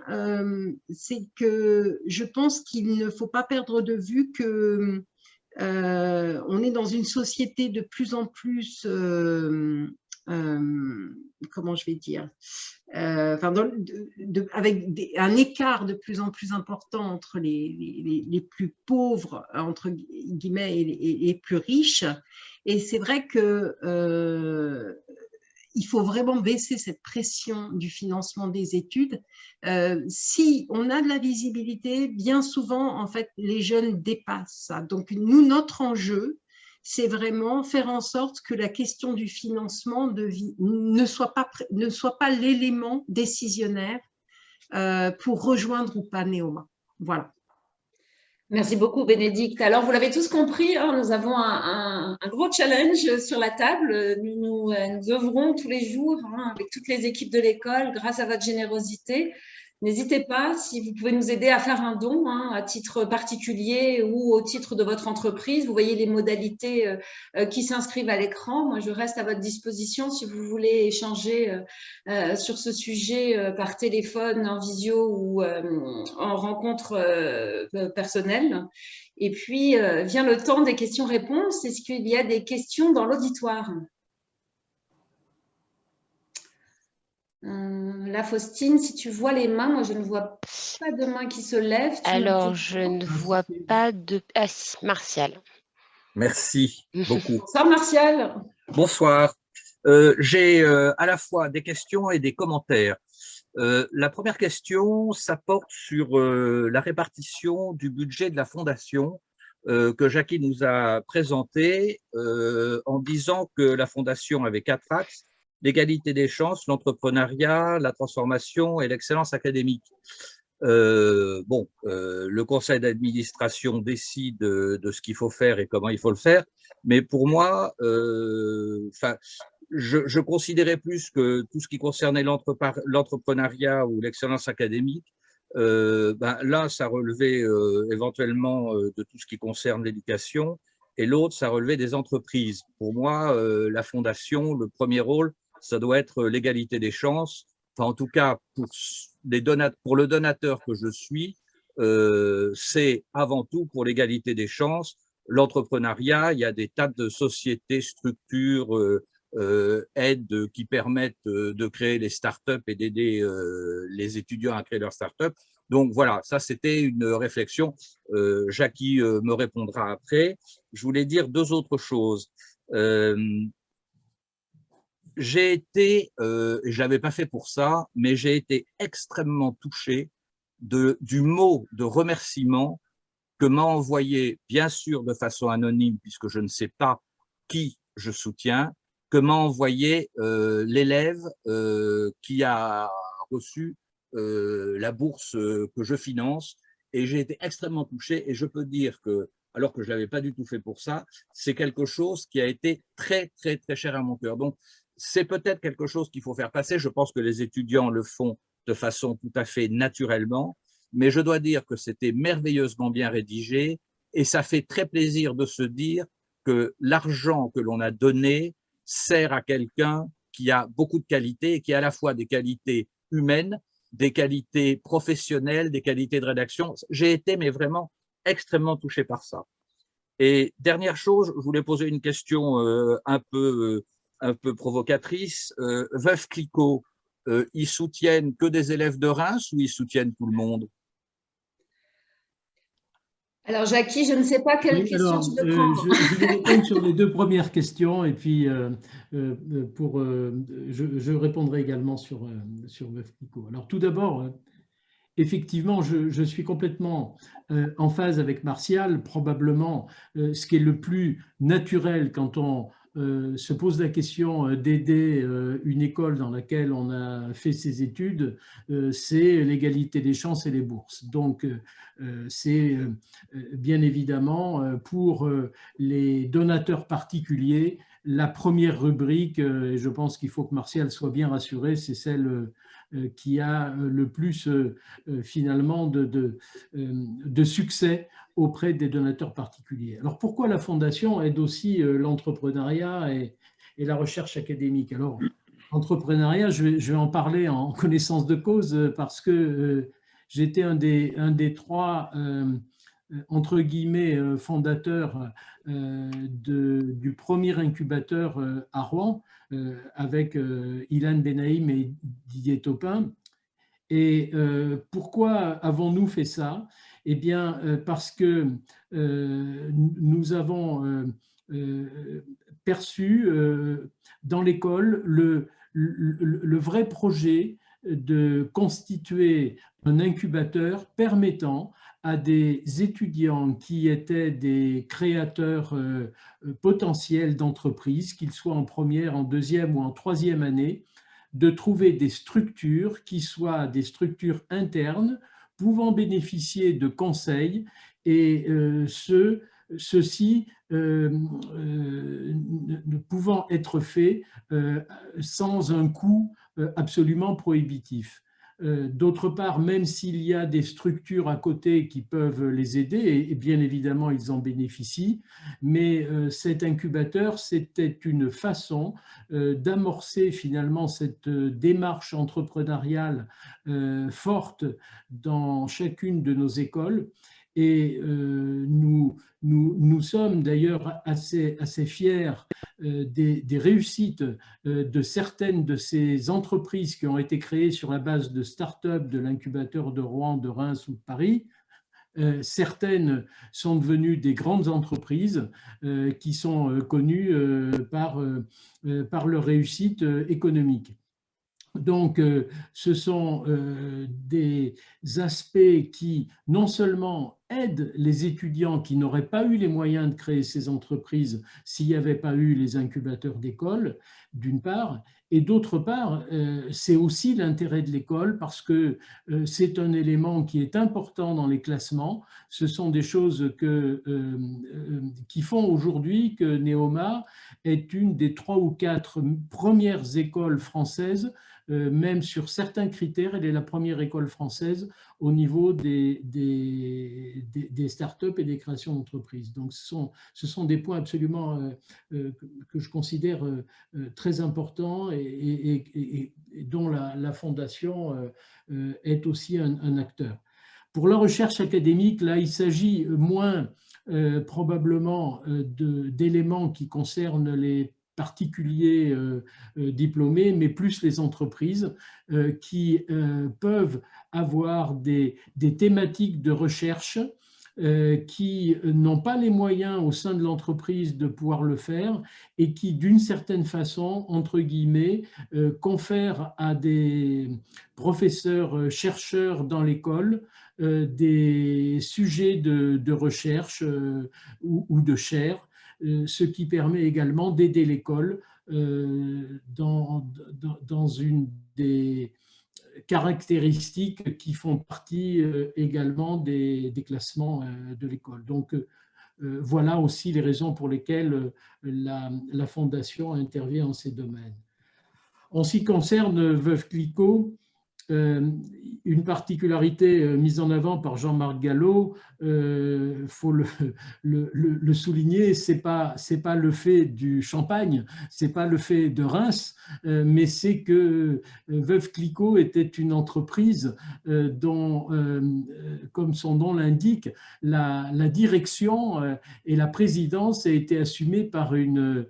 c'est que je pense qu'il ne faut pas perdre de vue que on est dans une société de plus en plus, comment je vais dire, avec un écart de plus en plus important entre les plus pauvres, entre guillemets, et les plus riches. Et c'est vrai que il faut vraiment baisser cette pression du financement des études. Si on a de la visibilité, bien souvent, en fait, les jeunes dépassent ça. Donc, nous, notre enjeu, c'est vraiment faire en sorte que la question du financement ne soit pas l'élément décisionnaire pour rejoindre ou pas Neoma. Voilà.
Merci beaucoup, Bénédicte. Alors, vous l'avez tous compris, nous avons un gros challenge sur la table. Nous œuvrons tous les jours avec toutes les équipes de l'école grâce à votre générosité. N'hésitez pas, si vous pouvez nous aider à faire un don à titre particulier ou au titre de votre entreprise. Vous voyez les modalités qui s'inscrivent à l'écran. Moi, je reste à votre disposition si vous voulez échanger sur ce sujet par téléphone, en visio ou en rencontre personnelle. Et puis, vient le temps des questions-réponses. Est-ce qu'il y a des questions dans l'auditoire ? Là, Faustine, si tu vois les mains, moi je ne vois pas de mains qui se lèvent.
Alors, je ne vois pas de... Ah si, Martial.
Merci beaucoup.
Bonsoir Martial.
Bonsoir. J'ai à la fois des questions et des commentaires. La première question, ça porte sur la répartition du budget de la Fondation que Jackie nous a présenté en disant que la Fondation avait 4 axes: l'égalité des chances, l'entrepreneuriat, la transformation et l'excellence académique. Le conseil d'administration décide de ce qu'il faut faire et comment il faut le faire, mais pour moi, je considérais plus que tout ce qui concernait l'entrepreneuriat ou l'excellence académique, là, ça relevait éventuellement de tout ce qui concerne l'éducation, et l'autre, ça relevait des entreprises. Pour moi, la Fondation, le premier rôle, ça doit être l'égalité des chances. Enfin, en tout cas, pour le donateur que je suis, c'est avant tout pour l'égalité des chances. L'entrepreneuriat, il y a des tas de sociétés, structures, aides qui permettent de créer les startups et d'aider les étudiants à créer leurs startups. Donc voilà, ça c'était une réflexion. Jackie me répondra après. Je voulais dire deux autres choses. J'ai été, je ne l'avais pas fait pour ça, mais j'ai été extrêmement touché du mot de remerciement que m'a envoyé, bien sûr de façon anonyme, puisque je ne sais pas qui je soutiens, que m'a envoyé l'élève qui a reçu la bourse que je finance. Et j'ai été extrêmement touché, et je peux dire que, alors que je ne l'avais pas du tout fait pour ça, c'est quelque chose qui a été très, très, très cher à mon cœur. Donc, c'est peut-être quelque chose qu'il faut faire passer. Je pense que les étudiants le font de façon tout à fait naturellement, mais je dois dire que c'était merveilleusement bien rédigé, et ça fait très plaisir de se dire que l'argent que l'on a donné sert à quelqu'un qui a beaucoup de qualités, et qui a à la fois des qualités humaines, des qualités professionnelles, des qualités de rédaction. J'ai été, mais vraiment, extrêmement touché par ça. Et dernière chose, je voulais poser une question un peu provocatrice. Veuve Clicquot, ils soutiennent que des élèves de Reims ou ils soutiennent tout le monde?
Alors, Jackie, je ne sais pas quelle question tu veux prendre.
Je vais répondre sur les deux premières questions, et puis je répondrai également sur Veuve Clicquot. Alors, tout d'abord, effectivement, je suis complètement en phase avec Martial. Probablement, ce qui est le plus naturel quand on se pose la question d'aider une école dans laquelle on a fait ses études, c'est l'égalité des chances et les bourses. Donc, c'est bien évidemment pour les donateurs particuliers la première rubrique, et je pense qu'il faut que Martial soit bien rassuré, c'est celle qui a le plus finalement de succès auprès des donateurs particuliers. Alors pourquoi la Fondation aide aussi l'entrepreneuriat et la recherche académique? Alors, l'entrepreneuriat, je vais en parler en connaissance de cause, parce que j'étais un des trois entre guillemets fondateurs du premier incubateur à Rouen, avec Ilan Benaïm et Didier Topin. Et pourquoi avons-nous fait ça? Eh bien, parce que nous avons perçu dans l'école le vrai projet de constituer un incubateur permettant à des étudiants qui étaient des créateurs potentiels d'entreprises, qu'ils soient en première, en deuxième ou en troisième année, de trouver des structures qui soient des structures internes pouvant bénéficier de conseils, et ceci ne pouvant être fait sans un coût absolument prohibitif. D'autre part, même s'il y a des structures à côté qui peuvent les aider, et bien évidemment ils en bénéficient, mais cet incubateur, c'était une façon d'amorcer finalement cette démarche entrepreneuriale forte dans chacune de nos écoles. Et nous sommes d'ailleurs assez fiers des réussites de certaines de ces entreprises qui ont été créées sur la base de start-up de l'incubateur de Rouen, de Reims ou de Paris. Certaines sont devenues des grandes entreprises qui sont connues par leur réussite économique. Donc, ce sont des aspects qui non seulement aident les étudiants qui n'auraient pas eu les moyens de créer ces entreprises s'il n'y avait pas eu les incubateurs d'école, d'une part, et d'autre part, c'est aussi l'intérêt de l'école, parce que c'est un élément qui est important dans les classements. Ce sont des choses qui font aujourd'hui que Neoma est une des 3 ou 4 premières écoles françaises. Même sur certains critères, elle est la première école française au niveau des startups et des créations d'entreprises. Donc, ce sont des points absolument que je considère très importants, et dont la Fondation est aussi un acteur. Pour la recherche académique, là, il s'agit moins probablement d'éléments qui concernent les particuliers diplômés, mais plus les entreprises qui peuvent avoir des thématiques de recherche qui n'ont pas les moyens au sein de l'entreprise de pouvoir le faire et qui, d'une certaine façon, entre guillemets, confèrent à des professeurs, chercheurs dans l'école des sujets de recherche ou de chaire, ce qui permet également d'aider l'école dans une des caractéristiques qui font partie également des classements de l'école. Donc, voilà aussi les raisons pour lesquelles la Fondation intervient en ces domaines. En ce qui concerne Veuve Clicquot, une particularité mise en avant par Jean-Marc Gallo, faut le souligner, c'est pas le fait du champagne, c'est pas le fait de Reims, mais c'est que Veuve Clicquot était une entreprise dont, comme son nom l'indique, la direction et la présidence a été assumée par une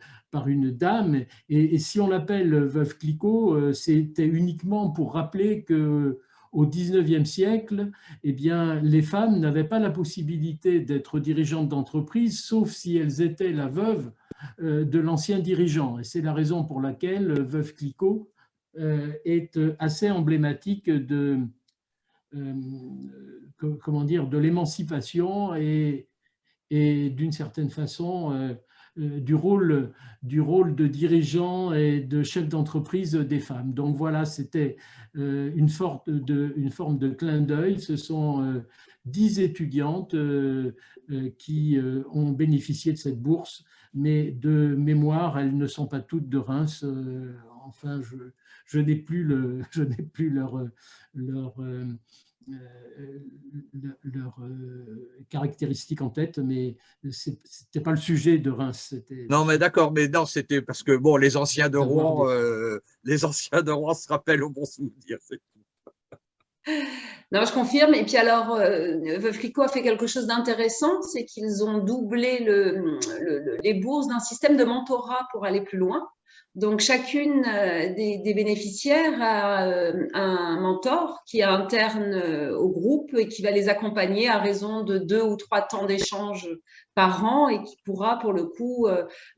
dame, et si on l'appelle Veuve Clicquot, c'était uniquement pour rappeler qu'au XIXe siècle, eh bien, les femmes n'avaient pas la possibilité d'être dirigeantes d'entreprise, sauf si elles étaient la veuve de l'ancien dirigeant. Et c'est la raison pour laquelle Veuve Clicquot est assez emblématique de l'émancipation et d'une certaine façon du rôle de dirigeant et de chef d'entreprise des femmes. Donc voilà, c'était une forme de clin d'œil. Ce sont 10 étudiantes qui ont bénéficié de cette bourse, mais de mémoire, elles ne sont pas toutes de Reims. Enfin, je n'ai plus leurs caractéristiques en tête, mais ce n'était pas le sujet de Reims.
Non, mais d'accord, mais non, c'était parce que bon, les anciens de Rouen se rappellent au bon souvenir.
Non, je confirme. Et puis alors, Veuve Clicquot a fait quelque chose d'intéressant, c'est qu'ils ont doublé les bourses d'un système de mentorat pour aller plus loin. Donc, chacune des bénéficiaires a un mentor qui est interne au groupe et qui va les accompagner à raison de 2 ou 3 temps d'échange par an et qui pourra, pour le coup,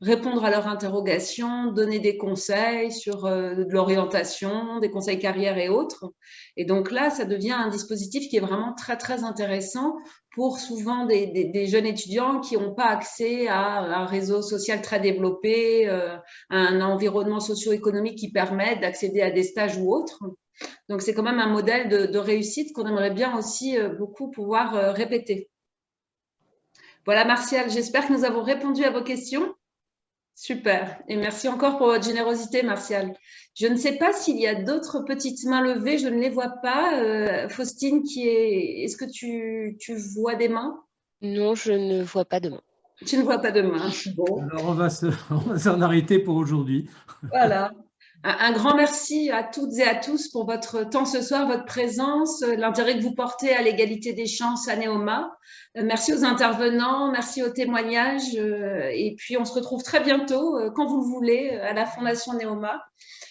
répondre à leurs interrogations, donner des conseils sur de l'orientation, des conseils carrière et autres. Et donc là, ça devient un dispositif qui est vraiment très, très intéressant pour souvent des jeunes étudiants qui n'ont pas accès à un réseau social très développé, à un environnement socio-économique qui permet d'accéder à des stages ou autres. Donc, c'est quand même un modèle de réussite qu'on aimerait bien aussi beaucoup pouvoir répéter. Voilà, Martial, j'espère que nous avons répondu à vos questions. Super. Et merci encore pour votre générosité, Martial. Je ne sais pas s'il y a d'autres petites mains levées, je ne les vois pas. Faustine, est-ce que tu vois des mains?
Non, je ne vois pas de mains.
Tu ne vois pas de mains. Bon.
Alors, on va s'en arrêter pour aujourd'hui.
Voilà. Un grand merci à toutes et à tous pour votre temps ce soir, votre présence, l'intérêt que vous portez à l'égalité des chances à Neoma. Merci aux intervenants, merci aux témoignages. Et puis, on se retrouve très bientôt, quand vous le voulez, à la Fondation Neoma.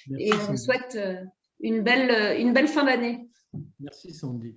Merci, et on vous souhaite une belle fin d'année.
Merci, Sandy.